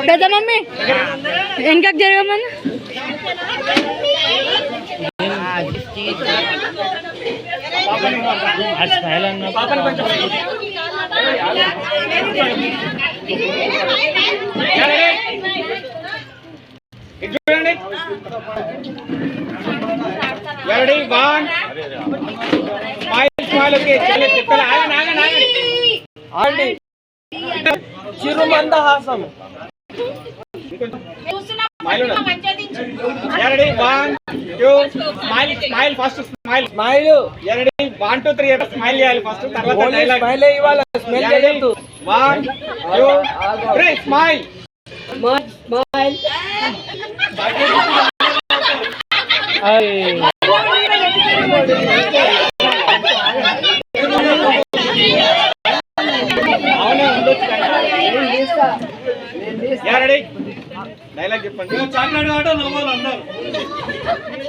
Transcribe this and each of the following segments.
పెద్ద మమ్మీ వెనకకు జరగమని చూడండి. రెడీ 1 స్మైల్ ఓకే చలో చెప్పాలి ఆగండి చిరుమందహాసం ready 1 2 smile first smile ready 1 2 3 అంటే స్మైల్ చేయాలి ఫస్ట్ తర్వాత డైలాగ్ స్మైల్ ఇవ్వాలి స్మైల్ చేయొద్దు 1 2 3 స్మైల్ డైలాగ్ చెప్పండి. చాక్లెట్ కాబట్టి నవ్వాలి అన్నారు.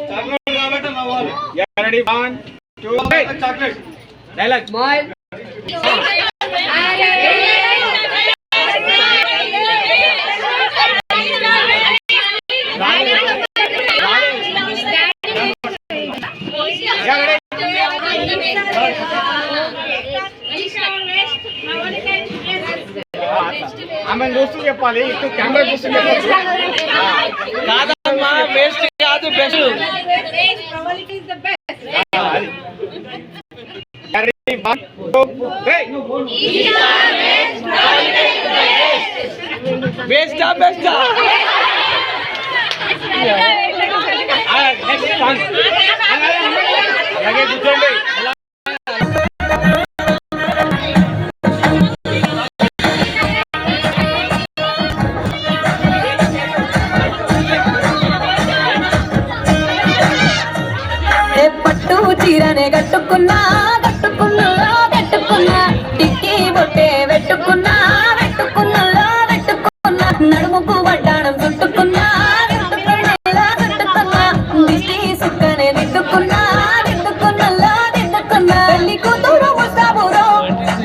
చాక్లెట్ కాబట్టి నవ్వాలి. రెడీ 1 2 చాక్లెట్ డైలాగ్ స్మైల్ ఆమె చూస్తూ చెప్పాలి ఇటు కెమెరా చూస్తూ చెప్పాలి కాదమ్మా వేస్ట్ కాదు బెస్ట్ బెస్టా బెస్టా అలాగే కూర్చోండి. పట్టు చీరనే కట్టుకున్నా టిక్కీ బొట్టే పెట్టుకున్నా నడుముకు వడ్డాణం చుట్టుకున్నా దిష్టి సుక్కనే దిద్దుకున్నా పెళ్లి కూతురు వస్తావురో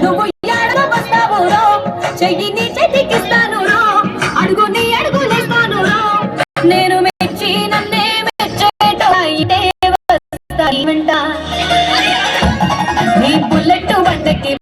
నువ్వు ఎడగ వస్తావురో చెయ్యిని చేతికిస్తాను అడుగు నీ అడుగులేస్తాను నేను మెచ్చి నన్నే మెచ్చేటో వెంట నీ బుల్లెట్ బండకి